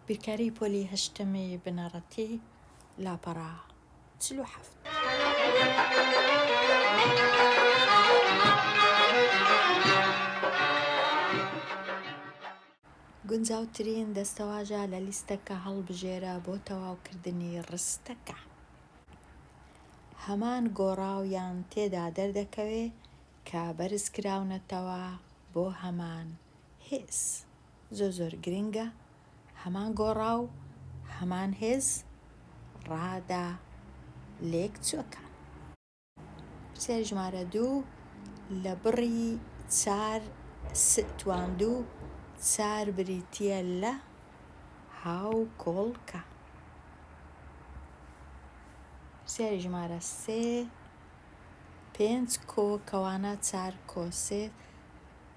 بیرکاری پۆلی هەشتمی بنەڕەتی لاپەڕا 47. گونجاوترین دەستەواژە لە لیستەکە هەڵبژێرە بۆ تەواوکردنی ڕستەکە. هەمان گۆڕاویان تێدا دەردەکەوێ کە بەرزکراونەتەوە بۆ هەمان هێز. زۆر گرنگە هەمان گۆڕاو هەمان هێز ڕادا لێک چووەکان. پرسیاری ژمارە 2 لە بڕی 4 تواندوو 4 بریتیە لە هاوکۆڵکە. پرسیاری ژمارە 3 5 کۆ کەوانە 4 کۆ 3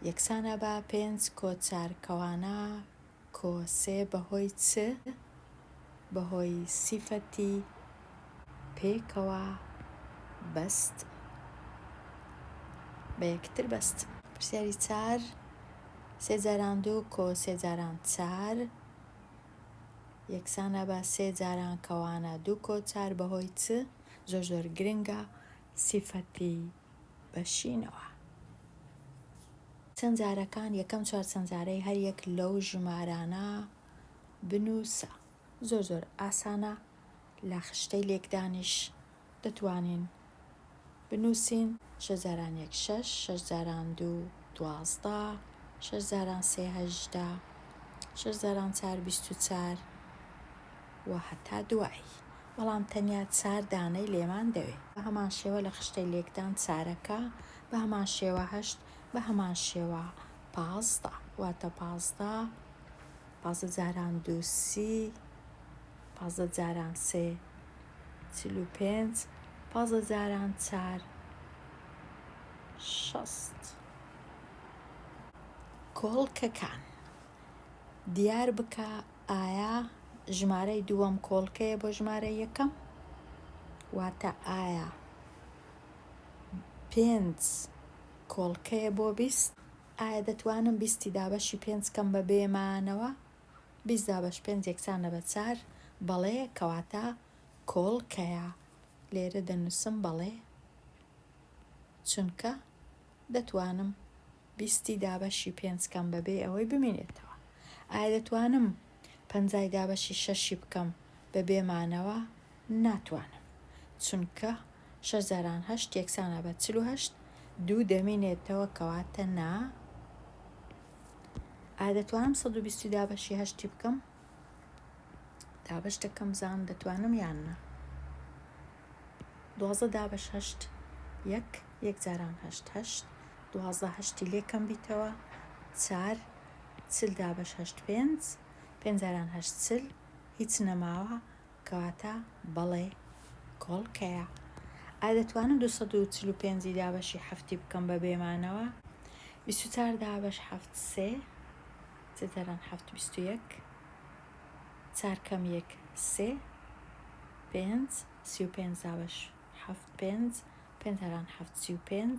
یەکسانە بە 5 کۆ 4 کەوانە کۆ 3 بەهۆی چ؟ بەهۆی سیفەتی پێکەوە بەست بە یەکتر بەست. پرسیاری 4 3 جاران 2 کۆ 3 جاران 4 یەکسانە بە 3 جاران کەوانە 2 کۆ 4 بەهۆی چ؟ زۆر گرنگە سیفەتی بەشینەوە. چەند جارەکان یەکەم 4 چەند جارەی هەر یەک لەو ژمارانە بنووسە. زۆر ئاسانە لە خشتەی لێکدانیش دەتوانین بنووسین. 6 جاران 1 6 6 جاران 2 12 6 جاران 3 18 6 جاران 4 24 و هەتا دوایی. بەڵام تەنیا 4 دانەی لێمان دەوێت. بە هەمان شێوە لە خشتەی لێکدان 4ەکە بە هەمان شێوە 8 بە هەمان شێوە 15 واتە 15 جاران 2 30 15 جاران 3 45 15 جاران 4 60. کۆڵکەکان دیار بکە ئایا ژمارەی دووەم کۆڵکەیە بۆ ژمارەی یەکەم؟ واتە ئایا 5 کۆڵکەیە بۆ 20؟ ئایا دەتوانم 20 دابەشی 5 کەم بە بێمانەوە؟ 20 دابەش 5 یەکسانە بە 4 بەڵێ کەواتە کۆڵکەیە. لێرە دەنووسم بەڵێ چونکە دەتوانم 20 دابەشی 5 کەم بەبێ ئەوەی بمێنێتەوە. ئایا دەتوانم 50 دابەشی 6 بکەم بە بێمانەوە؟ ناتوانم چونکە 6 جاران 8 یەکسانە بە 48 دوو دەمێنێتەوە کەواتە نا. ئایا دەتوانم 120 دابەشی 8 بکەم؟ دابەش دەکەم زان دەتوانم یان نا. 12 دابەش 8 1 جاران 8 8 12 هەشتی لێکەم بیتەوە 4 40 دابەش 8 5 جاران 8 40 هیچ نەماوە کەواتە بەڵێ کۆڵکەیە. ئایا دەتوانم 245 دابەشی 7 بکەم بە بێمانەوە؟ 24 دابەش 7 3 جاران 7 21 4 کەم 1 3 5 35 دابەش 7 5 جاران 7 35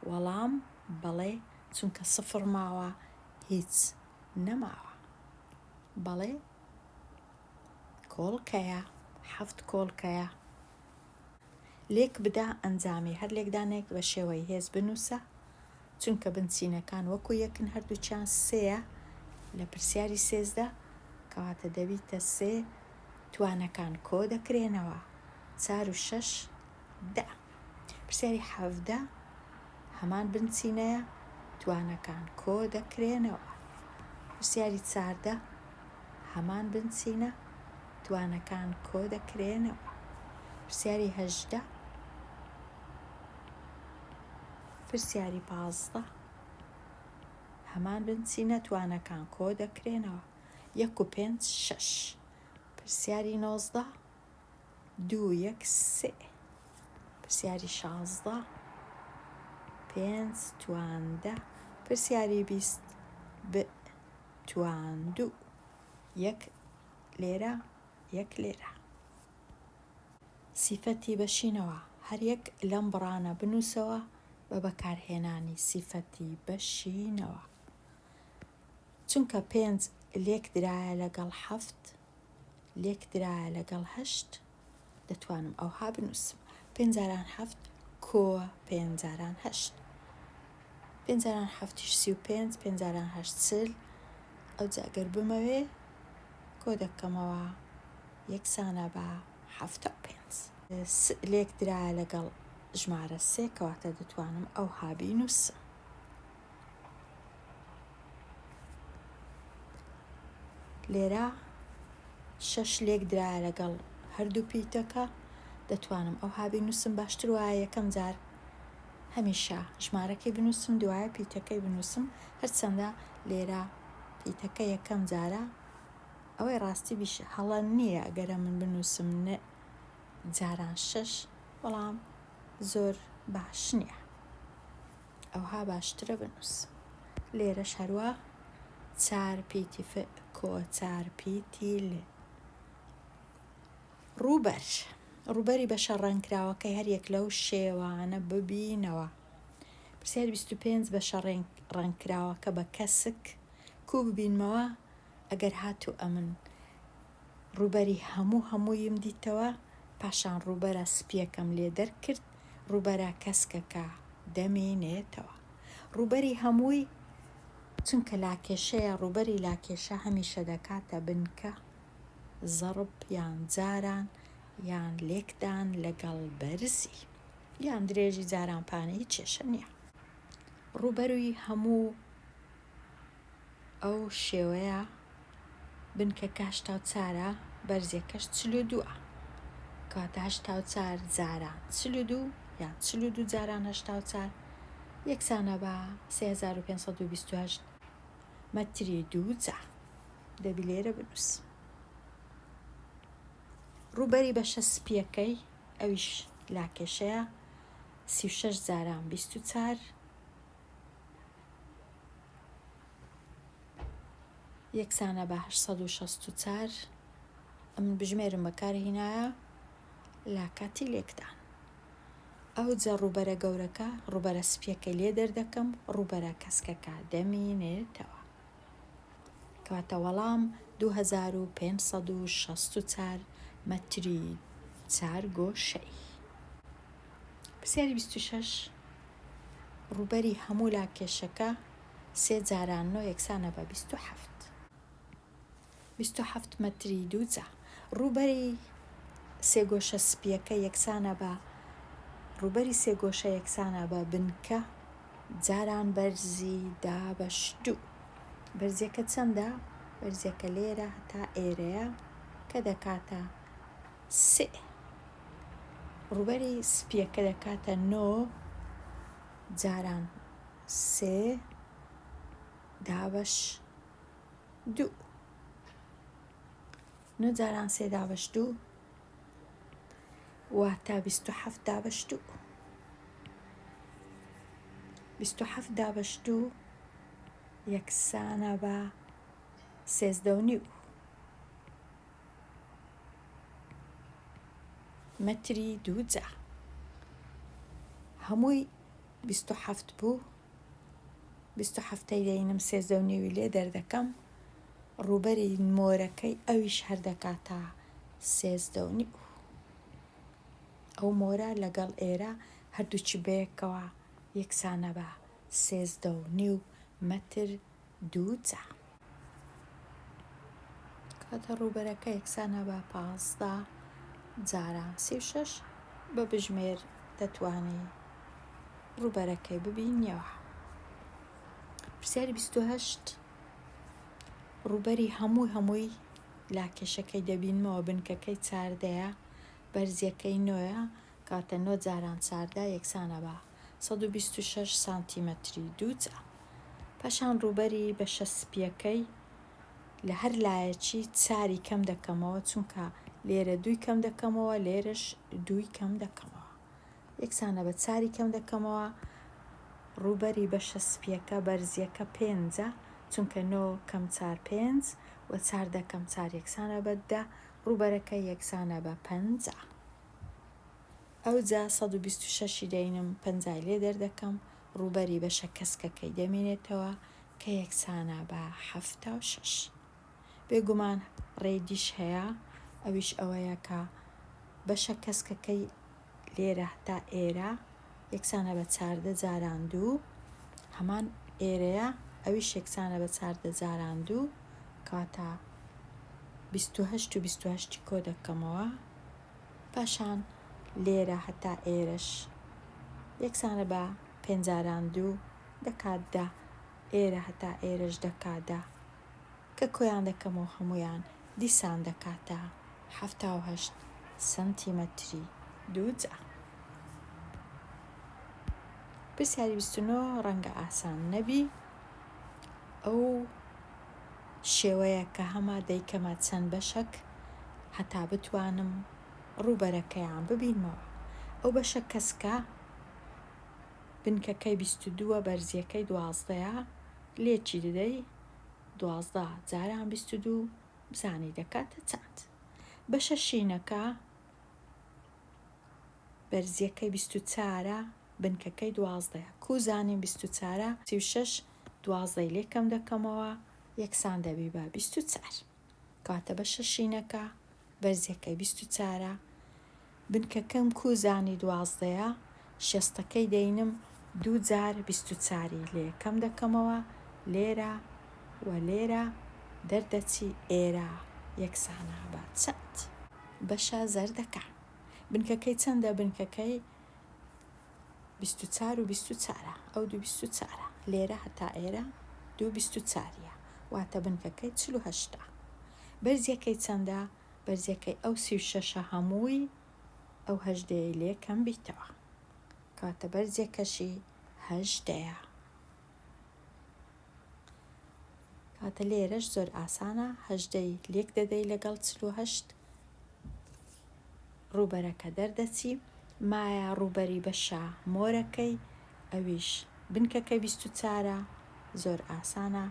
وەڵام بەڵێ چونکە سفر ماوە هیچ نەماوە بەڵێ کۆڵکەیە. 7 کۆڵکەیە. لێک بدا ئەنجامی هەر لێکدانێک بە شێوەی هێز بنووسە چونکە بنچینەکان وەکو یەکن هەردووچیان 3 لە پرسیاری 13 کەواتە دەبیتە 3 توانەکان کۆ دەکرێنەوە 4 و 6 10. پرسیاری 17 هەمان بنچینەیە توانەکان کۆ دەکرێنەوە. پرسیاری 14 هەمان بنچینە توانەکان کۆ دەکرێنەوە. پرسیاری 18 پرسیاری 15 هەمان بنچینە توانەکان کۆ دەکرێنەوە 1 و 5 6. پرسیاری 19 2 1 3. پرسیاری 16 5 توان 10. پرسیاری 20 ب توان 2 1 لێرە 1 لێرە. سیفەتی بەشینەوە هەر یەک لەم بڕانە بنووسەوە بە بەکارهێنانی سیفەتی بەشینەوە. چونکە 5 لێک درایە لەگەڵ 7 لێک درایە لەگەڵ 8 دەتوانم ئەوها بنووسم. 5 کۆ 5 5 7 35 5 8 ئەو جاگەر بمەوێ کۆ دەکەمەوە یەکسانە بە 75 لێک درایە لەگەڵ ژمارە 3 کەواتە دەتوانم ئەوها بینووسم. لێرە 6 لێک درایە لەگەڵ هەردوو پیتەکە دەتوانم ئەوها بینووسم. باشتر وایە یەکەم جار هەمیشە ژمارەکەی بنووسم دوایە پیتەکەی بنووسم، هەرچەندە لێرە پیتەکە یەکەم جارە ئەوەی ڕاستی هەڵە نییە ئەگەرە من بنووسم جاران 6 بەڵام زۆر باش نییە، ئەوها باشترە بنووسم. لێرەش هەروە 4 پیتی کۆ 4 پیتی لێ. ڕووبەری بەشە ڕەنگراوەکەی هەریەک لەو شێوانە ببینەوە. پرسیاری 25 بەشە ڕەنگراوەکە بە کەسک کوو ببینمەوە. ئەگەر هاتوو ئەمن ڕووبەری هەموویم دیتەوە، پاشان ڕووبەرە سپیەکەم لێ دەرکرد، ڕووبەرە کەسکەکە دەمێنێتەوە. ڕووبەری هەمووی چونکە لاکێشەیە، ڕووبەری لاکێشە هەمیشە دەکاتە بنکە زەڕب یان جاران یان لێکدان لەگەڵ بەرزی یان درێژی جاران پانەی کێشە نییە. ڕووبەروی هەموو ئەو شێوەیە بنکەکە 84 بەرزێکەش 42 کاتە 84 جاران 42 یان 42 جاران 84 یەکسانە بە 3528 مەتری 2 جا. دەبی لێرە بنووسم. ڕووبەری بەشە سپیەکەی ئەویش لاکێشەیە 36 جاران 24 یەکسانە بە 864 ئەم بژمێرم بەکاری هینایە لا کاتی لێکدان. ئەو جە ڕووبەرە گەورەکە ڕووبەرە سپیەکەی لێ دەردەکەم، ڕووبەرە کەسکەکە دەمینێتەوە، کەواتە وەڵام 2564 مەتری 4 گۆشەی. پرسیاری 26 ڕووبەری هەموو لاکێشەکە 3 جاران 9 یەکسانە بە 27 مەتری 2 جا. ڕووبەری سێگۆشە سپیەکە یەکسانە بە ڕووبەری سێگۆشە یەکسانە بە بنکە جاران بەرزی دابەش 2. بەرزیەکە چەندە؟ بەرزیەکە لێرە هەتا ئێرەیە کە دەکاتە 3. ڕووبەری سپیەکە دەکاتە 9 جاران 3 دابەش 2. 9 جاران 3 دابەش 2 واتە 27 دابەش 2. 27 دابەش 2 یەکسانە بە 13.5 مەتری 2 جا. هەمووی 27 بوو، 27ی دەینم 13.5 لێ دەردەکەم، ڕووبەری مۆرەکەی ئەویش هەردەکاتە 13.5. ئەو مۆرە لەگەڵ ئێرە هەردووچی بەیەکەوە یەکسانە بە 13.5 مەتر 2 جا. کاتە ڕووبەرەکە یەکسانە بە 15 جاران 36 بە بژمێر دەتوانی ڕووبەرەکەی ببینیەوە. پرسیاری 28 ڕووبەری هەمووی لاکێشەکەی دەبینمەوە، بنکەکەی 14 بەرزیەکەی 9 کاتە 9 جاران 14 یەکسانە بە 126 سانتیمەتری 2 جا. پاشان ڕووبەری بەشە سپیەکەی لە هەر لایەکی 4 کەم دەکەمەوە، چونکە لێرە 2 کەم دەکەمەوە، لێرەش 2 کەم دەکەمەوە، یەکسانە بە 4 کەم دەکەمەوە. ڕووبەری بەشە سپیەکە بەرزیەکە 5 چونکە 9 کەم 4 5 و 4 دەکەم 4 یەکسانە بە 10 ڕووبەرەکە یەکسانە بە 50. ئەو جا 126 دەینم 50 لێ دەردەکەم، ڕووبەری بەشە کەسکەکەی دەمێنێتەوە کە یەکسانە بە 76. بێگومان ڕێدیش هەیە، ئەویش ئەوەیە کە بەشە کەسکەکەی لێرە تا ئێرە یەکسانە بە 14 جاران 2، هەمان ئێرەیە ئەویش یەکسانە بە 14 جاران 2، کاتە 28 و 28 کۆ دەکەمەوە. پاشان لێرە هەتا ئێرەش یەکسانە بە 5 جاران 2 دەکات 10، ئێرە هەتا ئێرەش دەکات 10 کە کۆیان دەکەمەوە هەمویان دیسان دەکاتە 78 سنتیمەتری 2 جا. پرسیاری 29 ڕەنگە ئاسان نەبی. ئەو شێوەیە کە هەما دەیکەمە چەند بەشەک هەتا بتوانم ڕووبەرەکەیان ببینمەوە. ئەو بەشە کەسکە بنکەکەی 22 بەرزیەکەی 12 لێکی دەدەی 12 جاران 22 بزانی دەکاتە چەند. بەشە شینەکە بەرزیەکەی 24 بنکەکەی 12 کوزانین 24 36 12 لێکەم دەکەمەوە یەکسان دەبی بە 24 کاتە بەشە شینەکە بەرزیەکەی 24 بنکەکەم کوزانی 12 شێستەکەی دەینم 2 جار 24 لێکەم دەکەمەوە لێرە و لێرە دەردەچی ئێرە یەکسانە بە چەند. بەشە زەردەکە بنکەکەی چەندە؟ بنکەکەی 24 و 24 ئەو 24 لێرە هەتا ئێرە 24 واتە بنکەکەی 48. بەرزیەکەی چەندە؟ بەرزیەکەی ئەو 36 هەمووی ئەو 18 لێکەم بیتەوە کاتە بەرزیەکەشی 18. کاتە لێرەش زۆر ئاسانە، 18 لێک دەدەی لەگەڵ 48 ڕووبەرەکە دەردەچی. مایە ڕووبەری بەشە مۆرەکەی ئەویش بنکەکەی 24 زۆر ئاسانە،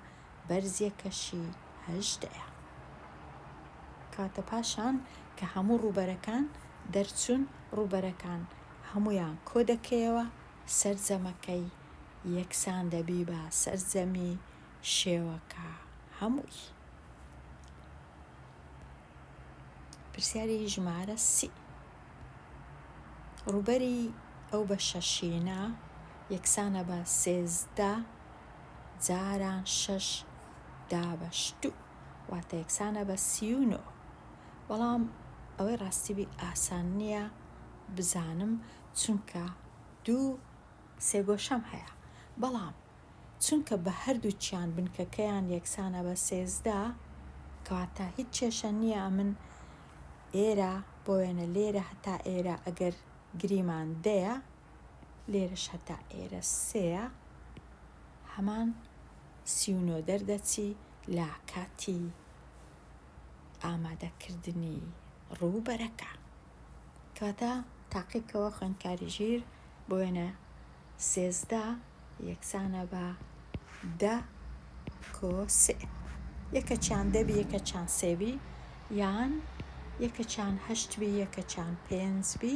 بەرزیەکەشی 18. کاتە پاشان کە هەموو ڕووبەرەکان دەرچوون ڕووبەرەکان هەمویان کۆ دەکەیەوە سەرجەمەکەی یەکسان دەبی بە سەرجەمی شێوەکە هەمووی. پرسیاری ژمارە 30 ڕووبەری ئەو بەشە شینە یەکسانە بە 13 جاران 6 دابەش 2 واتە یەکسانە بە 39. بەڵام ئەوەی ڕاستیبی ئاسان نییە بزانم چونکە 2 سێگۆشەم هەیە، بەڵام چونکە بە هەردووچیان بنکەکەیان یەکسانە بە 13 کەواتە هیچ کێشە نییە من ئێرە بۆ وێنە لێرە هەتا ئێرە ئەگەر گریمان دەیە لێرەش هەتا ئێرە 3 هەمان 39 دەردەچی لە کاتی ئامادەکردنی ڕووبەرەکە. کاتە تاقیکەوە خوێندکاری ژیر بۆ وێنە 13 یەکسانە بە 10 کۆ 3 یەکەچیان دەبی یەکەچیان 3 بی یان یەکەچیان 8 بی یەکەچیان 5 بی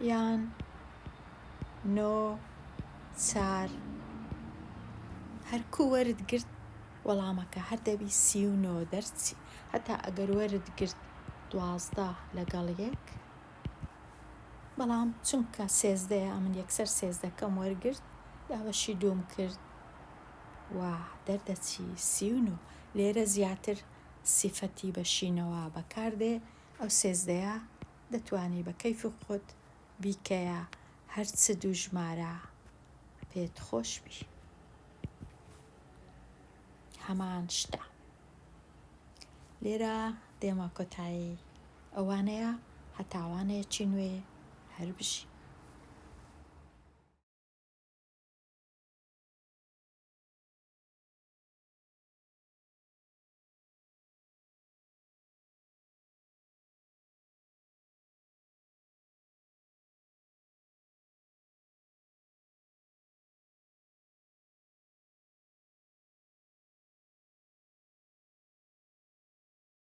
یان 9 4 هەرکوو وەردگرت وەڵامەکە هەر دەبی 39 دەرچی. هەتا ئەگەر وەردگرت 12 لەگەڵ 1 بەڵام چونکە 13 من یەکسەر 13کەم وەرگرت دابەشی 2 کرد و دەردەچی 39. لێرە زیاتر سیفەتی بەشینەوە بەکاردێ ئەو 13 دەتوانی بە کەیف خۆت بیکەیە هەرچ دوو ژمارە پێت خۆش بی. هەمان شتە لێرە دێمە کۆتایی ئەوانەیە هەتاوانەیەکی نوێ هەر بژی.